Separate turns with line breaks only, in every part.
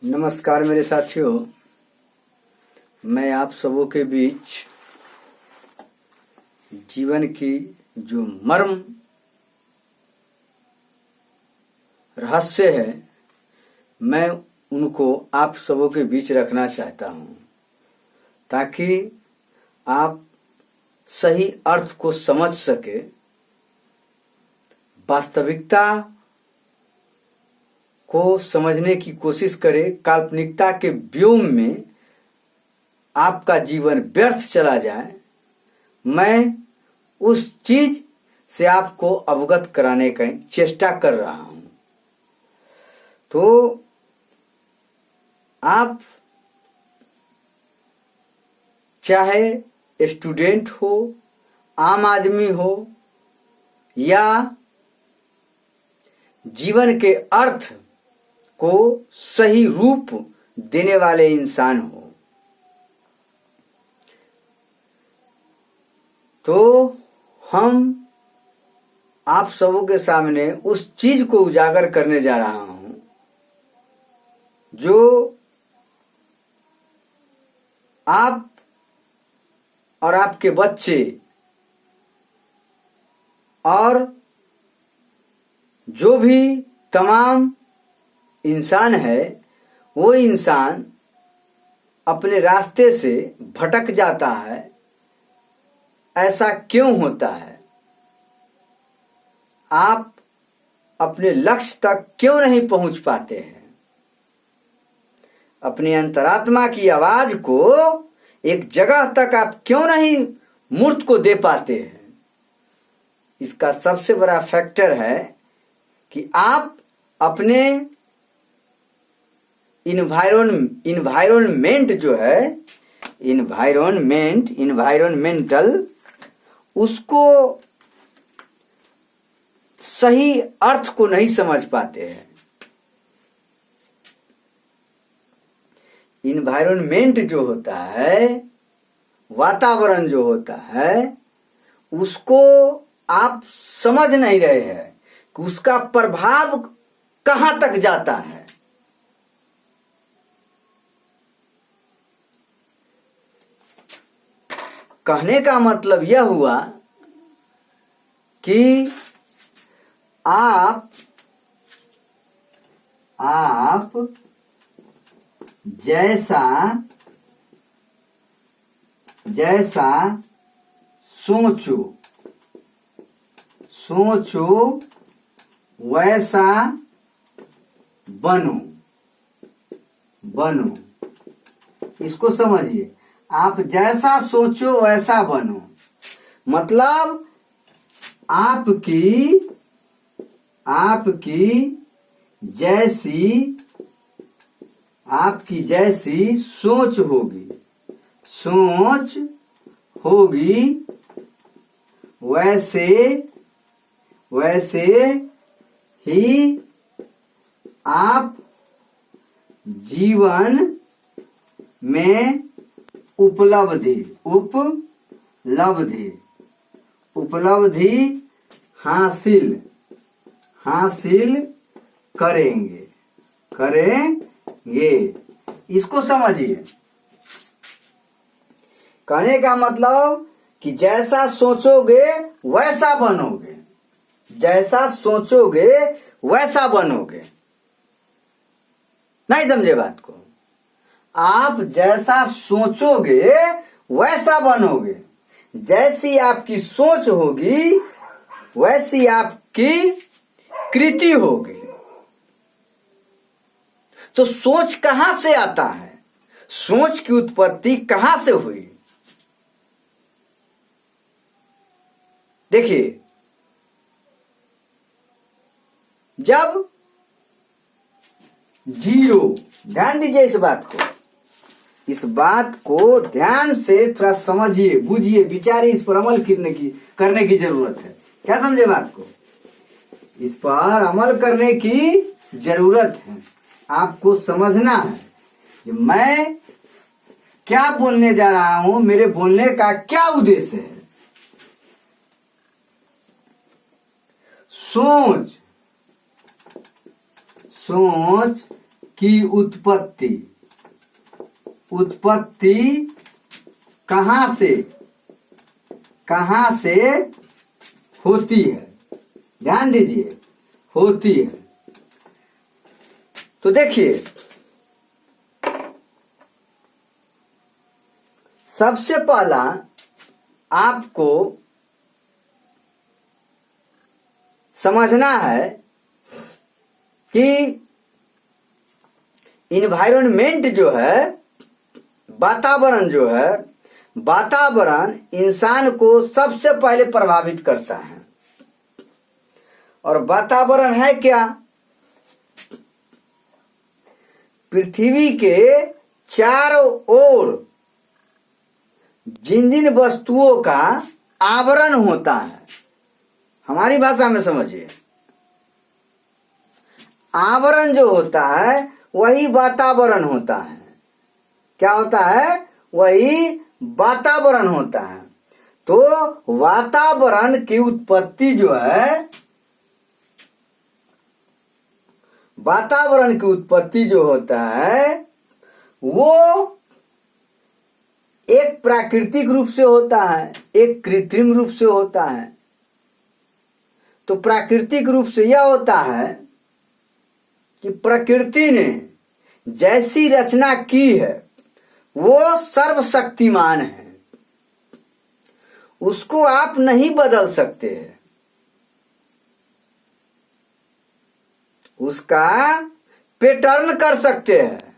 नमस्कार मेरे साथियों, मैं आप सबों के बीच जीवन की जो मर्म रहस्य है, मैं उनको आप सबों के बीच रखना चाहता हूँ ताकि आप सही अर्थ को समझ सके, वास्तविकता को समझने की कोशिश करें। काल्पनिकता के व्योम में आपका जीवन व्यर्थ चला जाए, मैं उस चीज से आपको अवगत कराने की चेष्टा कर रहा हूं। तो आप चाहे स्टूडेंट हो, आम आदमी हो या जीवन के अर्थ को सही रूप देने वाले इंसान हो, तो हम आप सबों के सामने उस चीज को उजागर करने जा रहा हूं जो आप और आपके बच्चे और जो भी तमाम इंसान है, वो इंसान अपने रास्ते से भटक जाता है। ऐसा क्यों होता है? आप अपने लक्ष्य तक क्यों नहीं पहुंच पाते हैं? अपनी अंतरात्मा की आवाज को एक जगह तक आप क्यों नहीं मूर्त को दे पाते हैं? इसका सबसे बड़ा फैक्टर है कि आप अपने इन्वायरमेंट जो है, इन्वायरमेंटल, उसको सही अर्थ को नहीं समझ पाते हैं। इन्वायरमेंट जो होता है, वातावरण जो होता है, उसको आप समझ नहीं रहे हैं कि उसका प्रभाव कहां तक जाता है। कहने का मतलब यह हुआ कि आप जैसा सोचो वैसा बनो। इसको समझिए, आप जैसा सोचो वैसा बनो। मतलब आपकी जैसी सोच होगी, वैसे ही आप जीवन में उपलब्धि हासिल करेंगे। इसको समझिए। कहने का मतलब कि जैसा सोचोगे वैसा बनोगे, जैसा सोचोगे वैसा बनोगे। नहीं समझे बात को? आप जैसा सोचोगे वैसा बनोगे। जैसी आपकी सोच होगी वैसी आपकी कृति होगी। तो सोच कहां से आता है? सोच की उत्पत्ति कहां से हुई? देखिए, जब जीरो, ध्यान दीजिए इस बात को ध्यान से थोड़ा समझिए, बुझिए, विचारिए। इस पर अमल करने की जरूरत है। क्या समझे बात को? इस पर अमल करने की जरूरत है। आपको समझना है कि मैं क्या बोलने जा रहा हूं, मेरे बोलने का क्या उद्देश्य है। सोच की उत्पत्ति, उत्पत्ति कहां से होती है? ध्यान दीजिए, होती है। तो देखिए, सबसे पहला आपको समझना है कि इन्वायरमेंट जो है, वातावरण जो है, वातावरण इंसान को सबसे पहले प्रभावित करता है। और वातावरण है क्या? पृथ्वी के चारों ओर जिन जिन वस्तुओं का आवरण होता है, हमारी भाषा में समझिए, आवरण जो होता है वही वातावरण होता है। क्या होता है? वही वातावरण होता है। तो वातावरण की उत्पत्ति जो है, वातावरण की उत्पत्ति जो होता है वो एक प्राकृतिक रूप से होता है, एक कृत्रिम रूप से होता है। तो प्राकृतिक रूप से यह होता है कि प्रकृति ने जैसी रचना की है वो सर्वशक्तिमान है, उसको आप नहीं बदल सकते हैं। उसका पैटर्न कर सकते हैं।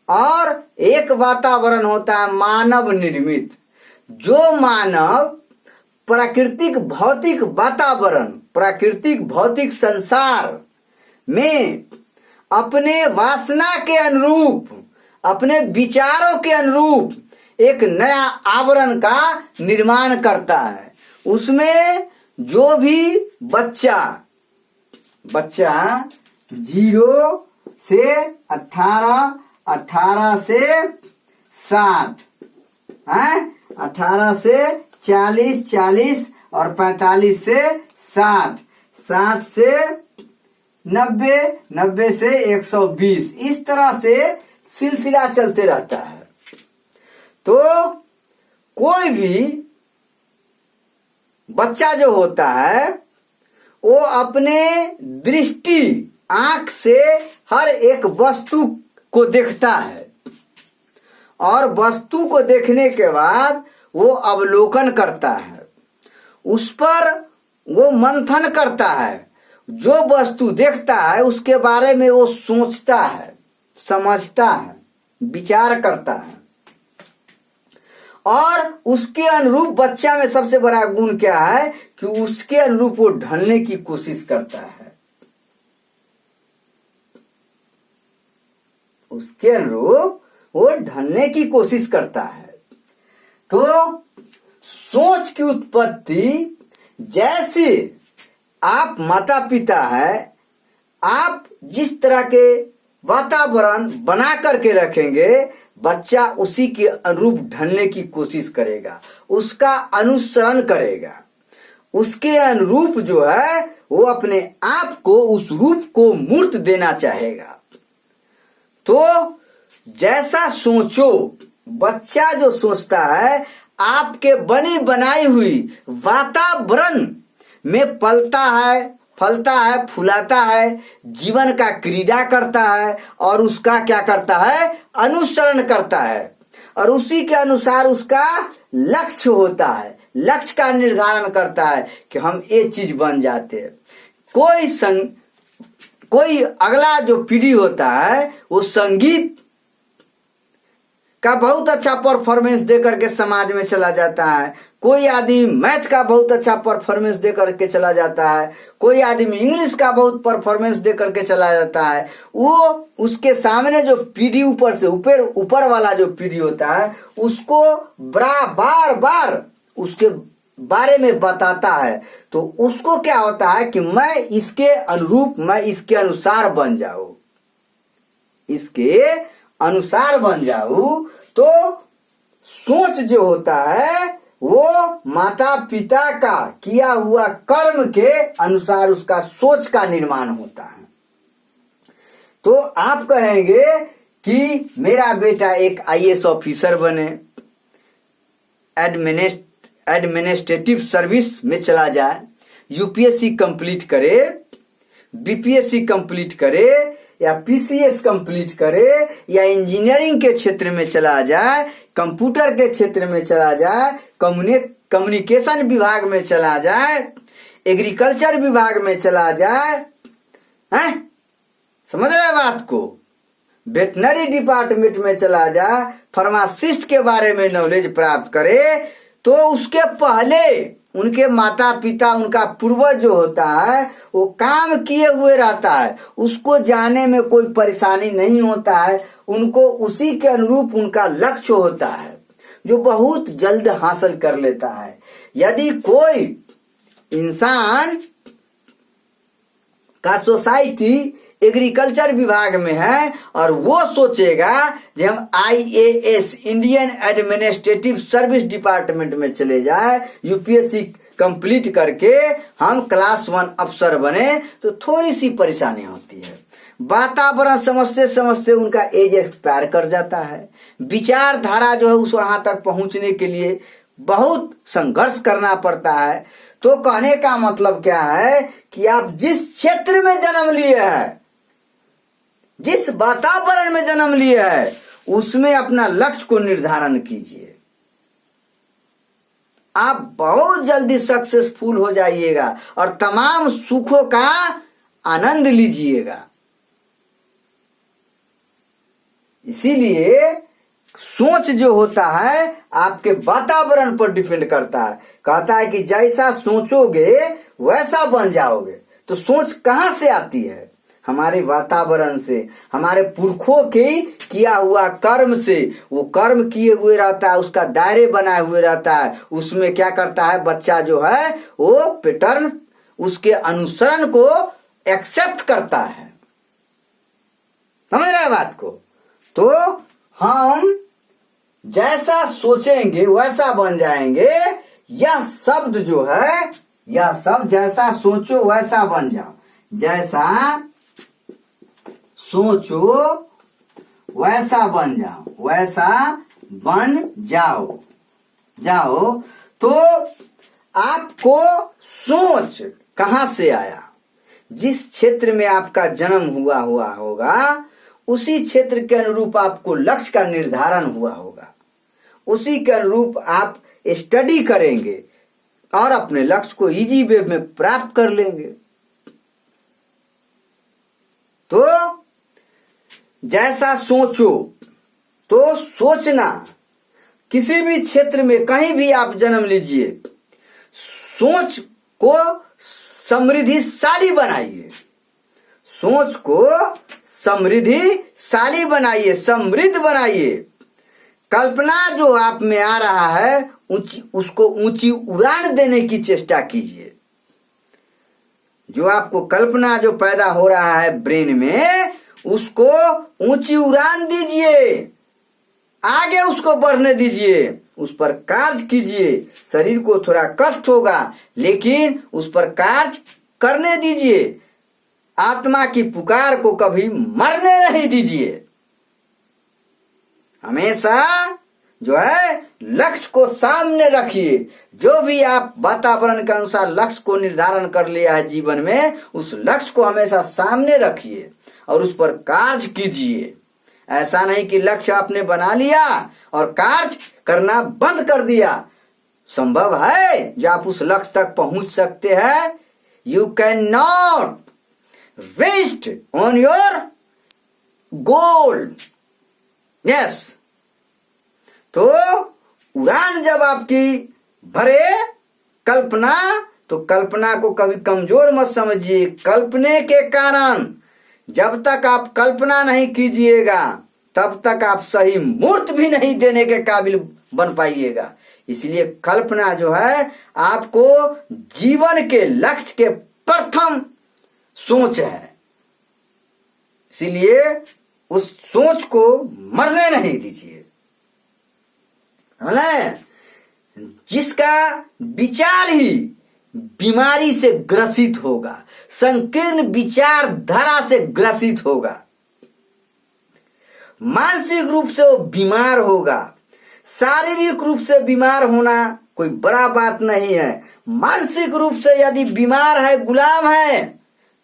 और एक वातावरण होता है मानव निर्मित, जो मानव प्राकृतिक भौतिक वातावरण, प्राकृतिक भौतिक संसार में अपने वासना के अनुरूप, अपने विचारों के अनुरूप एक नया आवरण का निर्माण करता है। उसमें जो भी बच्चा 0 से 18, 18 से 60, 18 से 40, 40 और 45 से 60, 60 से 90, 90 से 120, इस तरह से सिलसिला चलते रहता है। तो कोई भी बच्चा जो होता है वो अपने दृष्टि, आंख से हर एक वस्तु को देखता है और वस्तु को देखने के बाद वो अवलोकन करता है, उस पर वो मंथन करता है। जो वस्तु देखता है उसके बारे में वो सोचता है, समझता है, विचार करता है। और उसके अनुरूप बच्चा में सबसे बड़ा गुण क्या है कि उसके अनुरूप वो ढलने की कोशिश करता है। उसके अनुरूप वो ढलने की कोशिश करता है। तो सोच की उत्पत्ति, जैसे आप माता पिता है, आप जिस तरह के वातावरण बना करके रखेंगे, बच्चा उसी के अनुरूप ढलने की कोशिश करेगा, उसका अनुसरण करेगा, उसके अनुरूप जो है वो अपने आप को, उस रूप को मूर्त देना चाहेगा। तो जैसा सोचो, बच्चा जो सोचता है आपके बनी बनाई हुई वातावरण में पलता है, फलता है, फुलाता है, जीवन का क्रीड़ा करता है और उसका क्या करता है? अनुसरण करता है। और उसी के अनुसार उसका लक्ष्य होता है, लक्ष्य का निर्धारण करता है कि हम ये चीज बन जाते हैं। कोई अगला जो पीढ़ी होता है वो संगीत का बहुत अच्छा परफॉर्मेंस दे करके समाज में चला जाता है। कोई आदमी मैथ का बहुत अच्छा परफॉर्मेंस दे करके चला जाता है, कोई आदमी इंग्लिश का बहुत परफॉर्मेंस दे करके चला जाता है। वो उसके सामने जो पीढ़ी ऊपर से ऊपर वाला जो पीढ़ी होता है उसको बार बार उसके बारे में बताता है। तो उसको क्या होता है कि मैं इसके अनुरूप, मैं इसके अनुसार बन जाऊं, इसके अनुसार बन जाऊं। तो सोच जो होता है वो माता पिता का किया हुआ कर्म के अनुसार उसका सोच का निर्माण होता है। तो आप कहेंगे कि मेरा बेटा एक आईएएस ऑफिसर बने, एडमिनिस्ट्रेटिव सर्विस में चला जाए, यूपीएससी कंप्लीट करे, बीपीएससी कंप्लीट करे, या पीसीएस कंप्लीट करे, या इंजीनियरिंग के क्षेत्र में चला जाए, कंप्यूटर के क्षेत्र में चला जाए, कम्युनिकेशन विभाग में चला जाए, एग्रीकल्चर विभाग में चला जाए, हैं? समझ रहे बात को? वेटनरी डिपार्टमेंट में चला जाए, फार्मासिस्ट के बारे में नॉलेज प्राप्त करे, तो उसके पहले उनके माता पिता, उनका पूर्वज जो होता है वो काम किए हुए रहता है, उसको जाने में कोई परेशानी नहीं होता है, उनको उसी के अनुरूप उनका लक्ष्य होता है जो बहुत जल्द हासिल कर लेता है। यदि कोई इंसान का सोसाइटी एग्रीकल्चर विभाग में है और वो सोचेगा कि हम IAS Indian administrative service department में चले जाए, यूपीएससी कंप्लीट करके हम क्लास 1 अफसर बने, तो थोड़ी सी परेशानी होती है। वातावरण समझते समझते उनका एज एक्सपायर कर जाता है, विचारधारा जो है उस वहां तक पहुंचने के लिए बहुत संघर्ष करना पड़ता है। तो कहने का मतलब क्या है कि आप जिस क्षेत्र में जन्म लिए हैं, जिस वातावरण में जन्म लिए है, उसमें अपना लक्ष्य को निर्धारण कीजिए, आप बहुत जल्दी सक्सेसफुल हो जाइएगा और तमाम सुखों का आनंद लीजिएगा। इसीलिए सोच जो होता है आपके वातावरण पर डिपेंड करता है। कहता है कि जैसा सोचोगे वैसा बन जाओगे। तो सोच कहां से आती है? हमारे वातावरण से, हमारे पुरखों के किया हुआ कर्म से। वो कर्म किए हुए रहता है, उसका दायरे बनाए हुए रहता है, उसमें क्या करता है बच्चा जो है वो पैटर्न, उसके अनुसरण को एक्सेप्ट करता है। समझ रहे बात को? तो हम जैसा सोचेंगे वैसा बन जाएंगे। यह शब्द जो है, यह शब्द जैसा सोचो वैसा बन जाओ, जैसा सोचो वैसा बन जाओ, वैसा बन जाओ। तो आपको सोच कहां से आया? जिस क्षेत्र में आपका जन्म हुआ होगा उसी क्षेत्र के अनुरूप आपको लक्ष्य का निर्धारण हुआ होगा, उसी के अनुरूप आप स्टडी करेंगे और अपने लक्ष्य को इजी वे में प्राप्त कर लेंगे। तो जैसा सोचो, तो सोचना किसी भी क्षेत्र में कहीं भी आप जन्म लीजिए, सोच को समृद्धिशाली बनाइए, सोच को समृद्धिशाली बनाइए, समृद्ध बनाइए। कल्पना जो आप में आ रहा है उसको ऊंची उड़ान देने की चेष्टा कीजिए। जो आपको कल्पना जो पैदा हो रहा है ब्रेन में, उसको ऊंची उड़ान दीजिए, आगे उसको बढ़ने दीजिए, उस पर कार्य कीजिए। शरीर को थोड़ा कष्ट होगा लेकिन उस पर कार्य करने दीजिए। आत्मा की पुकार को कभी मरने नहीं दीजिए। हमेशा जो है लक्ष्य को सामने रखिए। जो भी आप वातावरण के अनुसार लक्ष्य को निर्धारण कर लिया है जीवन में, उस लक्ष्य को हमेशा सामने रखिए और उस पर कार्य कीजिए। ऐसा नहीं कि लक्ष्य आपने बना लिया और कार्य करना बंद कर दिया। संभव है जो आप उस लक्ष्य तक पहुंच सकते हैं। You can not rest on your goal. Yes, तो उड़ान जब आपकी भरे कल्पना, तो कल्पना को कभी कमजोर मत समझिए। कल्पने के कारण जब तक आप कल्पना नहीं कीजिएगा तब तक आप सही मूर्त भी नहीं देने के काबिल बन पाइएगा। इसलिए कल्पना जो है आपको जीवन के लक्ष्य के प्रथम सोच है। इसीलिए उस सोच को मरने नहीं दीजिए। जिसका विचार ही बीमारी से ग्रसित होगा, संकीर्ण विचारधारा से ग्रसित होगा, मानसिक रूप से वो बीमार होगा। शारीरिक रूप से बीमार होना कोई बड़ा बात नहीं है। मानसिक रूप से यदि बीमार है, गुलाम है,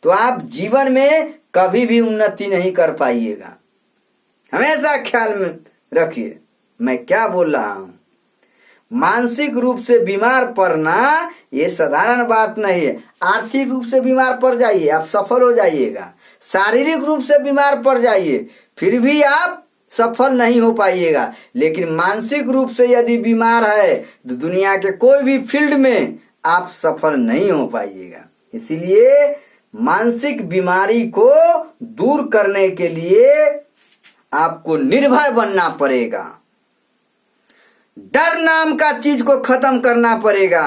तो आप जीवन में कभी भी उन्नति नहीं कर पाइएगा। हमेशा ख्याल में रखिए मैं क्या बोल रहा हूं। मानसिक रूप से बीमार पड़ना ये साधारण बात नहीं है। आर्थिक रूप से बीमार पड़ जाइए, आप सफल हो जाइएगा। शारीरिक रूप से बीमार पड़ जाइए, फिर भी आप सफल नहीं हो पाइएगा। लेकिन मानसिक रूप से यदि बीमार है तो दुनिया के कोई भी फील्ड में आप सफल नहीं हो पाइएगा। इसीलिए मानसिक बीमारी को दूर करने के लिए आपको निर्भय बनना पड़ेगा। डर नाम का चीज को खत्म करना पड़ेगा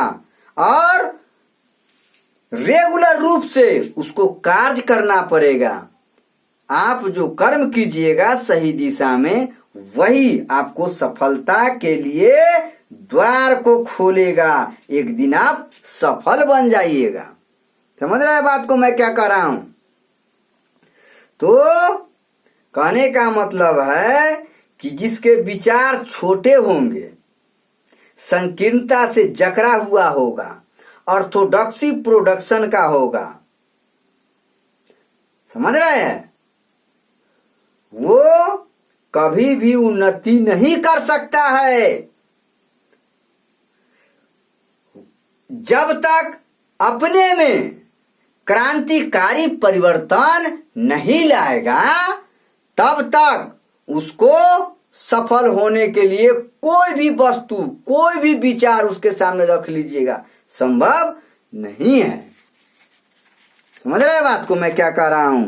और रेगुलर रूप से उसको कार्य करना पड़ेगा। आप जो कर्म कीजिएगा सही दिशा में, वही आपको सफलता के लिए द्वार को खोलेगा। एक दिन आप सफल बन जाइएगा। समझ रहे हैं बात को मैं क्या कर रहा हूं? तो कहने का मतलब है कि जिसके विचार छोटे होंगे, संकीर्णता से जकड़ा हुआ होगा, ऑर्थोडॉक्सी प्रोडक्शन का होगा, समझ रहे हैं, वो कभी भी उन्नति नहीं कर सकता है। जब तक अपने में क्रांतिकारी परिवर्तन नहीं लाएगा, तब तक उसको सफल होने के लिए कोई भी वस्तु, कोई भी विचार उसके सामने रख लीजिएगा, संभव नहीं है। समझ रहे हैं बात को मैं क्या कह रहा हूं?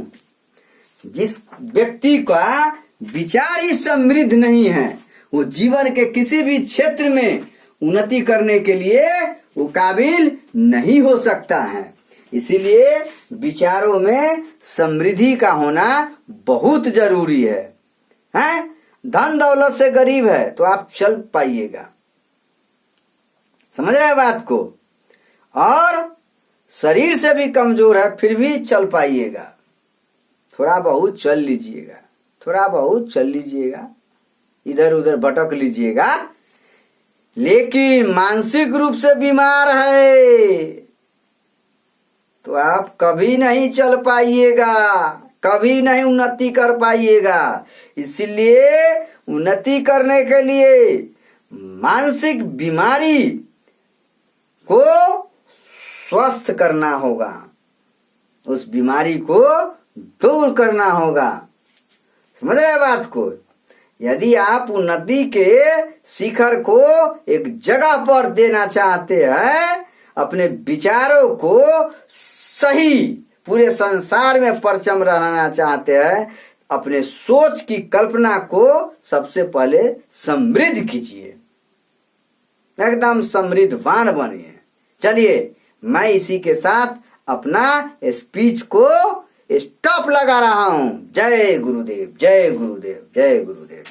जिस व्यक्ति का विचार ही समृद्ध नहीं है, वो जीवन के किसी भी क्षेत्र में उन्नति करने के लिए वो काबिल नहीं हो सकता है। इसीलिए विचारों में समृद्धि का होना बहुत जरूरी है। हैं? धन दौलत से गरीब है तो आप चल पाइएगा, समझ रहे हैं बात को, और शरीर से भी कमजोर है फिर भी चल पाइएगा। थोड़ा बहुत चल लीजिएगा, थोड़ा बहुत चल लीजिएगा, इधर उधर भटक लीजिएगा। लेकिन मानसिक रूप से बीमार है तो आप कभी नहीं चल पाइएगा, कभी नहीं उन्नति कर पाइएगा। इसलिए उन्नति करने के लिए मानसिक बीमारी को स्वस्थ करना होगा, उस बीमारी को दूर करना होगा। समझ रहे हैं बात को? यदि आप उन्नति के शिखर को एक जगह पर देना चाहते हैं, अपने विचारों को सही पूरे संसार में परचम रहना चाहते हैं, अपने सोच की कल्पना को सबसे पहले समृद्ध कीजिए, एकदम समृद्धवान बनिए। चलिए मैं इसी के साथ अपना स्पीच को स्टॉप लगा रहा हूं। जय गुरुदेव, जय गुरुदेव, जय गुरुदेव।